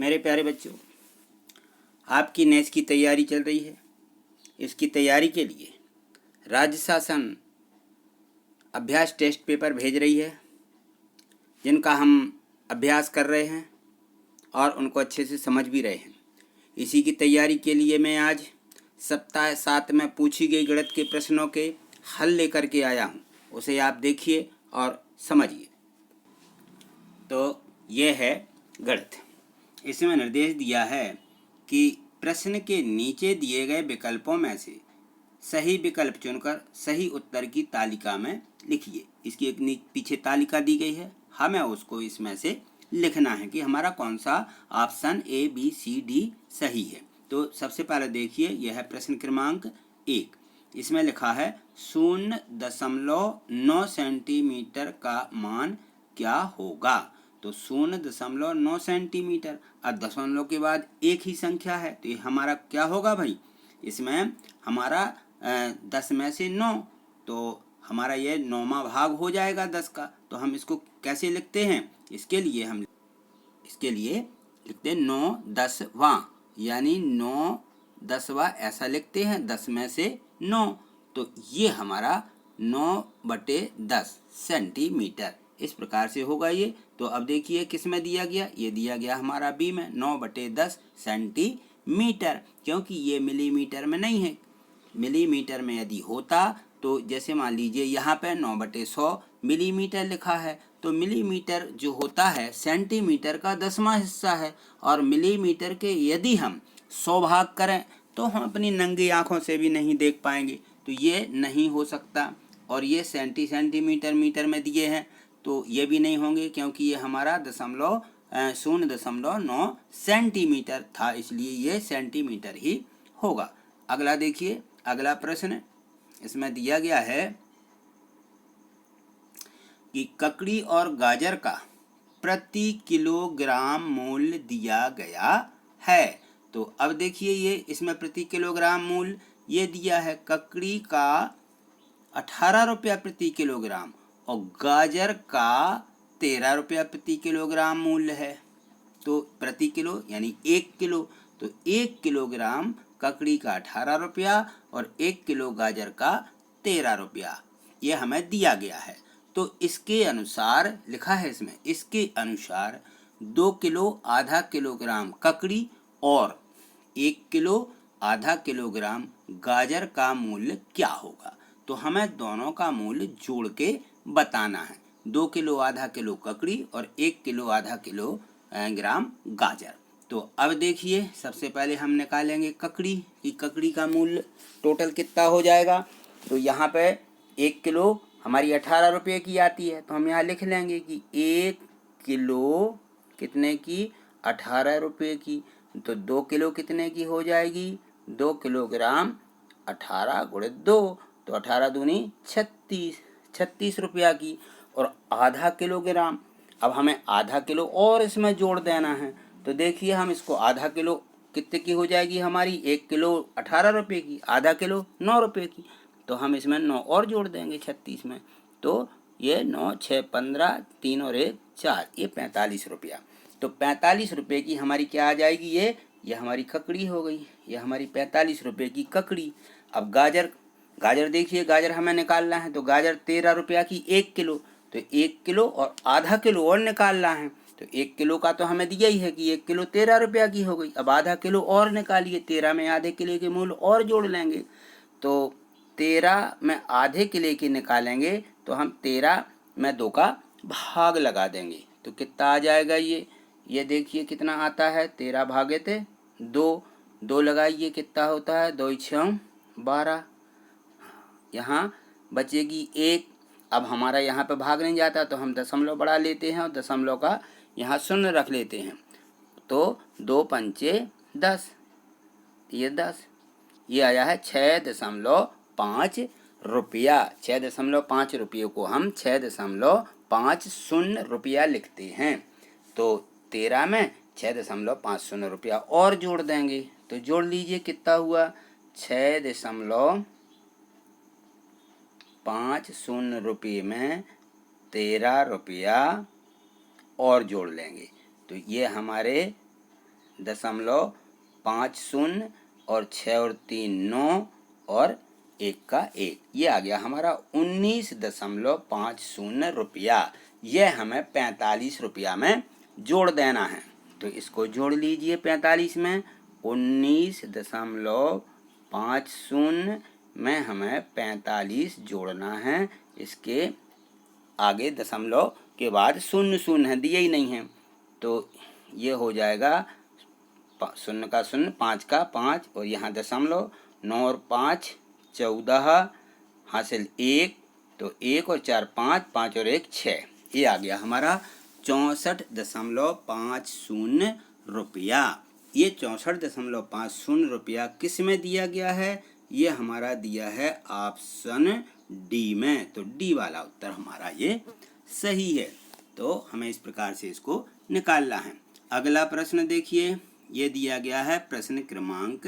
मेरे प्यारे बच्चों, आपकी नेस की तैयारी चल रही है। इसकी तैयारी के लिए राज्य शासन अभ्यास टेस्ट पेपर भेज रही है, जिनका हम अभ्यास कर रहे हैं और उनको अच्छे से समझ भी रहे हैं। इसी की तैयारी के लिए मैं आज सप्ताह 7 में पूछी गई गणित के प्रश्नों के हल लेकर के आया हूँ। उसे आप देखिए और समझिए। तो ये है गणित। इसमें निर्देश दिया है कि प्रश्न के नीचे दिए गए विकल्पों में से सही विकल्प चुनकर सही उत्तर की तालिका में लिखिए। इसकी एक पीछे तालिका दी गई है, हमें उसको इसमें से लिखना है कि हमारा कौन सा option A, B, C, D सही है। तो सबसे पहले देखिए, यह है प्रश्न क्रमांक 1। इसमें लिखा है 0.9 सेंटीमीटर का मान क्या होगा। तो 0.9 सेंटीमीटर, अब दशमलव के बाद एक ही संख्या है, तो ये हमारा क्या होगा भाई। इसमें हमारा 10 में से 9, तो हमारा ये 9वां भाग हो जाएगा 10 का। तो हम इसको कैसे लिखते हैं, इसके लिए लिखते हैं 9/10वां, यानी 9/10वां ऐसा लिखते हैं, 10 में से 9। तो ये हमारा 9/10 सेंटीमीटर इस प्रकार से होगा ये। तो अब देखिए किस में दिया गया, ये दिया गया हमारा बी में 9/10 सेंटीमीटर, क्योंकि ये मिलीमीटर में नहीं है। मिलीमीटर में यदि होता तो जैसे मान लीजिए यहाँ पे 9/100 मिलीमीटर लिखा है, तो मिलीमीटर जो होता है सेंटीमीटर का 10वां हिस्सा है, और मिलीमीटर के यदि हम 100 भाग करें तो हम अपनी नंगी आंखों से भी नहीं देख पाएंगे। तो ये नहीं हो सकता। और ये सेंटीमीटर मीटर में दिए हैं, तो ये भी नहीं होंगे, क्योंकि ये हमारा 0.9 सेंटीमीटर था, इसलिए ये सेंटीमीटर ही होगा। अगला देखिए, अगला प्रश्न इसमें दिया गया है कि ककड़ी और गाजर का प्रति किलोग्राम मूल्य दिया गया है। तो अब देखिए, ये इसमें प्रति किलोग्राम मूल्य ये दिया है, ककड़ी का 18 रुपया प्रति किलोग्राम और गाजर का 13 रुपया प्रति किलोग्राम मूल्य है। तो प्रति किलो यानी 1 किलो, तो 1 किलोग्राम ककड़ी का 18 रुपया और 1 किलो गाजर का 13 रुपया, ये हमें दिया गया है। तो इसके अनुसार लिखा है, इसमें इसके अनुसार 2 किलो आधा किलोग्राम ककड़ी और 1 किलो आधा किलोग्राम गाजर का मूल्य क्या होगा। तो हमें दोनों का मूल्य जोड़ के बताना है, 2 किलो आधा किलो ककड़ी और 1 किलो आधा किलो ग्राम गाजर। तो अब देखिए, सबसे पहले हम निकालेंगे ककड़ी की, ककड़ी का मूल्य टोटल कितना हो जाएगा। तो यहाँ पे 1 किलो हमारी 18 रुपये की आती है, तो हम यहाँ लिख लेंगे कि 1 किलो कितने की, 18 रुपये की। तो 2 किलो कितने की हो जाएगी, 2 किलोग्राम 18 गुणित 2, तो 18 दूनी 36 रुपया की। और आधा किलोग्राम, अब हमें आधा किलो और इसमें जोड़ देना है। तो देखिए, हम इसको आधा किलो कितने की हो जाएगी हमारी, 1 किलो 18 रुपये की, आधा किलो 9 रुपये की, तो हम इसमें 9 और जोड़ देंगे 36 में। तो ये 9, 6, 15, 3 और 1, 4, ये 45 रुपया। तो 45 रुपये की हमारी क्या आ जाएगी, ये हमारी ककड़ी हो गई, ये हमारी 45 रुपये की ककड़ी। अब गाजर देखिए, गाजर हमें निकालना है, तो गाजर 13 रुपया की 1 किलो, तो 1 किलो और आधा किलो और निकालना है। तो 1 किलो का तो हमें दिया ही है कि 1 किलो 13 रुपया की हो गई। अब आधा किलो और निकालिए, 13 में आधे किलो के मूल्य और जोड़ लेंगे। तो 13 में आधे किलो की निकालेंगे, तो हम 13 में 2 का भाग लगा देंगे, तो कितना आ जाएगा ये देखिए कितना आता है, 13 भागे थे 2 लगाइए, कितना होता है, 2 6 12, यहाँ बचेगी 1। अब हमारा यहाँ पे भाग नहीं जाता, तो हम दशमलव बढ़ा लेते हैं और दशमलव का यहाँ शून्य रख लेते हैं। तो 2 पंचे 10, ये 10, ये आया है 6.5 रुपया। 6.5 रुपये को हम 6.50 रुपया लिखते हैं। तो 13 में 6.50 रुपया और जोड़ देंगे, तो जोड़ लीजिए कितना हुआ, 6.50 रुपये में 13 रुपया और जोड़ लेंगे, तो ये हमारे 6.50 और 6 और 3 9 और 1 का 1, ये आ गया हमारा 19.50 रुपया। यह हमें 45 रुपया में जोड़ देना है। तो इसको जोड़ लीजिए 45 में। 19.50 में हमें 45 जोड़ना है। इसके आगे दशमलव के बाद शून्य शून्य है, दिए ही नहीं है, तो ये हो जाएगा 0 का 0, 5 का 5 और यहाँ दशमलव। 9 और 5 14, हासिल 1, तो 1 और 4 5, 5 और 1 6, ये आ गया हमारा 64.50 रुपया। ये 64.50 रुपया किस में दिया गया है? ये हमारा दिया है ऑप्शन डी में। तो डी वाला उत्तर हमारा ये सही है। तो हमें इस प्रकार से इसको निकालना है। अगला प्रश्न देखिए, ये दिया गया है प्रश्न क्रमांक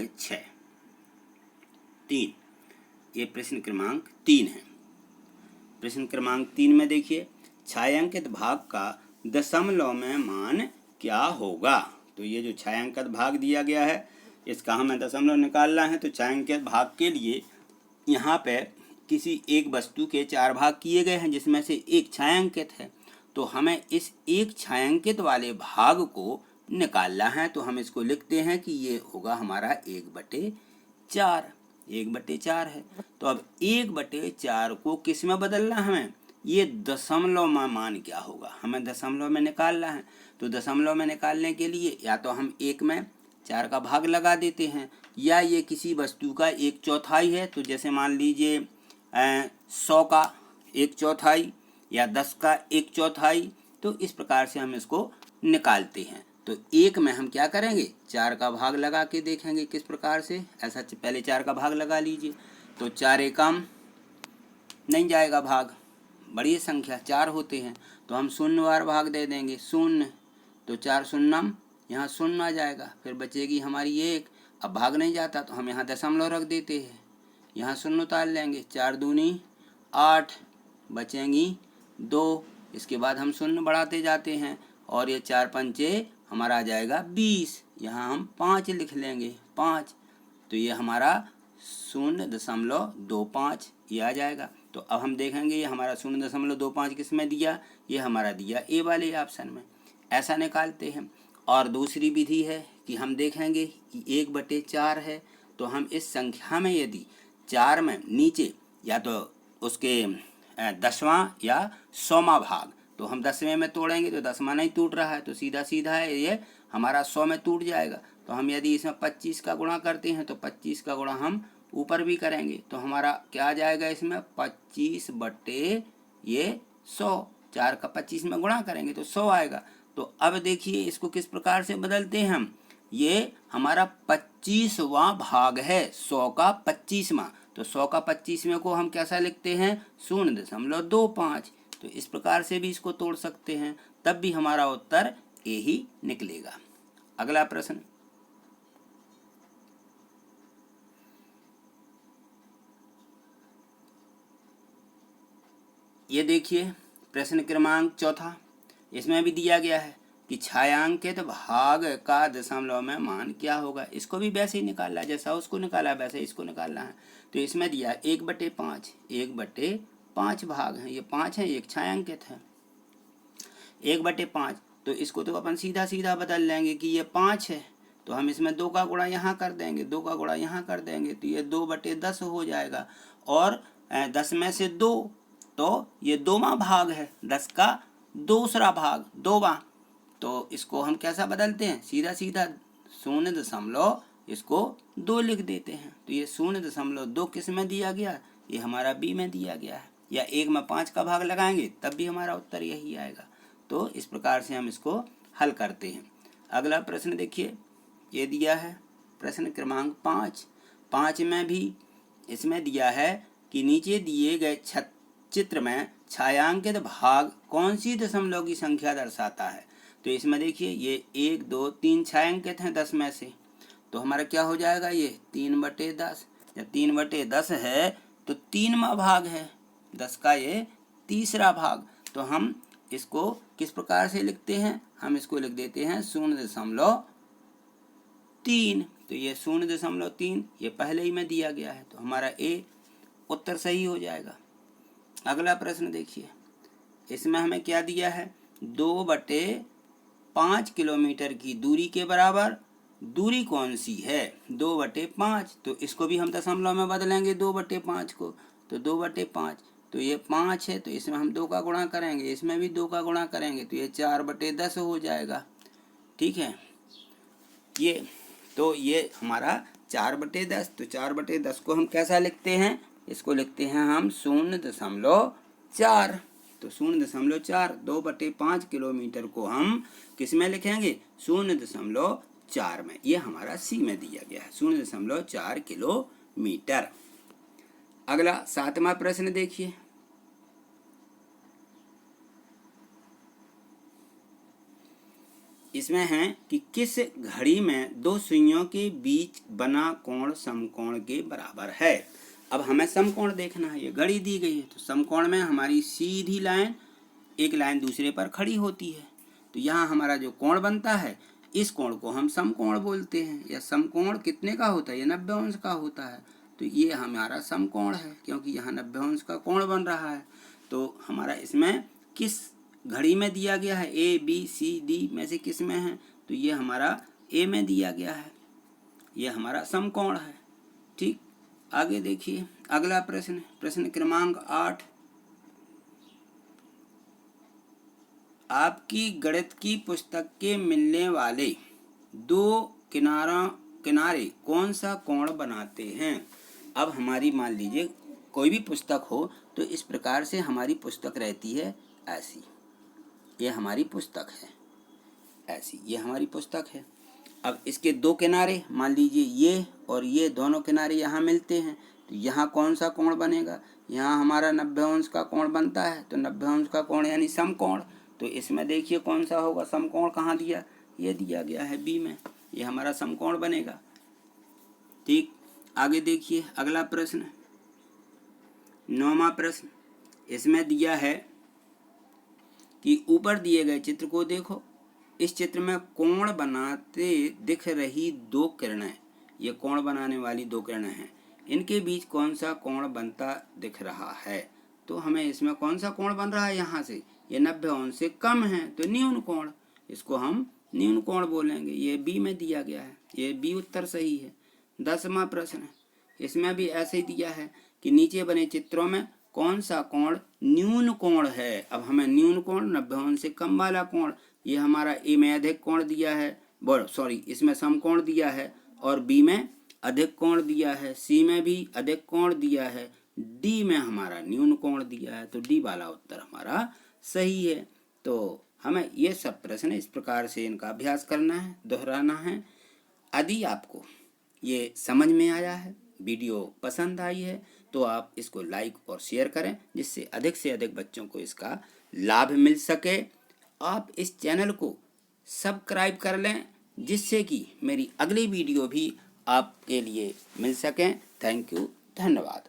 3। ये प्रश्न क्रमांक 3 है। प्रश्न क्रमांक 3 में देखिए, छायांकित भाग का दशमलव में मान क्या होगा? तो ये जो छायांकित भाग दिया गया है, इसका हमें दशमलव निकालना है। तो छायांकित भाग के लिए यहाँ पे किसी एक वस्तु के 4 भाग किए गए हैं, जिसमें से एक छायांकित है। तो हमें इस एक छायांकित वाले भाग को निकालना है। तो हम इसको लिखते हैं कि ये होगा हमारा 1/4। 1/4 है। तो अब 1/4 को किस में बदलना है हमें? ये दशमलव में मान क्या होगा, हमें दशमलव में निकालना है। तो दशमलव में निकालने के लिए या तो हम 1 में 4 का भाग लगा देते हैं, या ये किसी वस्तु का 1/4 है। तो जैसे मान लीजिए 100 का 1/4 या 10 का 1/4। तो इस प्रकार से हम इसको निकालते हैं। तो 1 में हम क्या करेंगे, 4 का भाग लगा के देखेंगे किस प्रकार से। ऐसा पहले 4 का भाग लगा लीजिए। तो 4 एकम नहीं जाएगा भाग, बड़ी संख्या 4 होते हैं, तो हम शून्यवार भाग दे देंगे 0। तो 4 शून्यम, यहाँ 0 आ जाएगा, फिर बचेगी हमारी 1। अब भाग नहीं जाता तो हम यहाँ दशमलव रख देते हैं, यहाँ 0 उतार लेंगे। 4 दूनी 8, बचेंगी 2। इसके बाद हम 0 बढ़ाते जाते हैं और ये 4 पंचे हमारा आ जाएगा 20। यहाँ हम 5 लिख लेंगे, 5। तो ये हमारा 0.25 ये आ जाएगा। तो अब हम देखेंगे ये हमारा 0.25 किस में दिया, ये हमारा दिया ए वाले ऑप्शन में। ऐसा निकालते हैं। और दूसरी विधि है कि हम देखेंगे कि 1/4 है। तो हम इस संख्या में यदि 4 में नीचे या तो उसके 10वां या 100वां भाग, तो हम 10वें में तोड़ेंगे तो 10वां नहीं टूट रहा है, तो सीधा सीधा है ये हमारा 100 में टूट जाएगा। तो हम यदि इसमें 25 का गुणा करते हैं तो 25 का गुणा हम ऊपर भी करेंगे, तो हमारा क्या आ जाएगा इसमें 25/100। 4 का 25 में गुणा करेंगे तो 100 आएगा। तो अब देखिए इसको किस प्रकार से बदलते हैं हम। ये हमारा 25वां भाग है, 100 का 25वां। तो 100 का 25वें को हम कैसा लिखते हैं, 0.25। तो इस प्रकार से भी इसको तोड़ सकते हैं, तब भी हमारा उत्तर ए ही निकलेगा। अगला प्रश्न, ये देखिए प्रश्न क्रमांक 4। इसमें भी दिया गया है कि छायांकित भाग का दशमलव में मान क्या होगा। इसको भी वैसे ही निकालना है, जैसा उसको निकाला वैसे इसको निकालना है। तो इसमें दिया 1/5। 1/5 भाग है, ये 5 है, एक छायांकित है। 1/5, तो इसको तो अपन सीधा सीधा बदल लेंगे कि ये 5 है। तो हम इसमें 2 का गुणा यहाँ कर देंगे, 2 का गुणा यहाँ कर देंगे, तो ये 2/10 हो जाएगा। और 10 में से 2, तो ये 2वां भाग है, 10 का दूसरा भाग 2वां। तो इसको हम कैसा बदलते हैं, सीधा सीधा 0.2 इसको 2 लिख देते हैं। तो ये 0.2 किस में दिया गया, ये हमारा बी में दिया गया है। या 1 में 5 का भाग लगाएंगे तब भी हमारा उत्तर यही आएगा। तो इस प्रकार से हम इसको हल करते हैं। अगला प्रश्न देखिए, ये दिया है प्रश्न क्रमांक 5। 5 में भी इसमें दिया है कि नीचे दिए गए चित्र में छायांकित भाग कौन सी दशमलव की संख्या दर्शाता है। तो इसमें देखिए ये 1 2 3 छायांकित हैं 10 में से। तो हमारा क्या हो जाएगा, ये 3/10। जब 3/10 है तो 3वां भाग है, 10 का ये तीसरा भाग। तो हम इसको किस प्रकार से लिखते हैं, हम इसको लिख देते हैं 0.5 3, तो ये 0.3 ये पहले ही में दिया गया है, तो हमारा ए उत्तर सही हो जाएगा। अगला प्रश्न देखिए, इसमें हमें क्या दिया है, 2/5 किलोमीटर की दूरी के बराबर दूरी कौन सी है, 2/5, तो इसको भी हम दशमलव में बदलेंगे 2/5 को, तो 2/5, तो ये 5 है, तो इसमें हम 2 का गुणा करेंगे, इसमें भी 2 का गुणा करेंगे, तो ये 4/10 हो जाएगा। ठीक है, ये हमारा 4/10, तो 4/10 को हम कैसा लिखते हैं, इसको लिखते हैं हम 0.4, तो 0.4, 2/5 किलोमीटर को हम किस में लिखेंगे, 0.4 में, ये हमारा सी में दिया गया है, 0.4 किलोमीटर। अगला 7वां प्रश्न देखिए, इसमें है कि किस घड़ी में दो सुइयों के बीच बना कोण समकोण के बराबर है। अब हमें समकोण देखना है, ये घड़ी दी गई है, तो समकोण में हमारी सीधी लाइन एक लाइन दूसरे पर खड़ी होती है, तो यहाँ हमारा जो कोण बनता है, इस कोण को हम समकोण बोलते हैं। यह समकोण कितने का होता है, ये 90 अंश का होता है, तो ये हमारा समकोण है, क्योंकि यहाँ 90 अंश का कोण बन रहा है। तो हमारा इसमें किस घड़ी में दिया गया है, ए बी सी डी में से किस में है, तो ये हमारा ए में दिया गया है, ये हमारा समकोण है। ठीक, आगे देखिए अगला प्रश्न, प्रश्न क्रमांक 8, आपकी गणित की पुस्तक के मिलने वाले दो किनारे कौन सा कोण बनाते हैं। अब हमारी मान लीजिए कोई भी पुस्तक हो, तो इस प्रकार से हमारी पुस्तक रहती है ऐसी, ये हमारी पुस्तक है ऐसी, ये हमारी पुस्तक है। अब इसके दो किनारे मान लीजिए ये और ये दोनों किनारे यहाँ मिलते हैं, तो यहाँ कौन सा कोण बनेगा, यहाँ हमारा 90 अंश का कोण बनता है, तो 90 अंश का कोण यानी समकोण, तो इसमें देखिए कौन सा होगा, समकोण कहाँ दिया, ये दिया गया है बी में, ये हमारा समकोण बनेगा। ठीक, आगे देखिए अगला प्रश्न 9वां प्रश्न, इसमें दिया है कि ऊपर दिए गए चित्र को देखो, इस चित्र में कोण बनाते दिख रही दो किरणें, ये कोण बनाने वाली दो किरणें हैं, इनके बीच कौन सा कोण बनता दिख रहा है। तो हमें इसमें कौन सा कोण बन रहा है, यहाँ से ये 90 अंश से कम है, तो न्यून कोण, इसको हम न्यून कोण बोलेंगे, ये बी में दिया गया है, ये बी उत्तर सही है। 10वां प्रश्न, इसमें भी ऐसे ही दिया है कि नीचे बने चित्रों में कौन सा कोण न्यून कोण है। अब हमें न्यून कोण 90 अंश से कम वाला कोण, ये हमारा ए में अधिक कोण दिया है, इसमें समकोण दिया है, और बी में अधिक कोण दिया है, सी में भी अधिक कोण दिया है, डी में हमारा न्यून कोण दिया है, तो डी वाला उत्तर हमारा सही है। तो हमें ये सब प्रश्न इस प्रकार से इनका अभ्यास करना है, दोहराना है। यदि आपको ये समझ में आया है, वीडियो पसंद आई है, तो आप इसको लाइक और शेयर करें, जिससे अधिक से अधिक बच्चों को इसका लाभ मिल सके। आप इस चैनल को सब्सक्राइब कर लें, जिससे कि मेरी अगली वीडियो भी आपके लिए मिल सकें। थैंक यू, धन्यवाद।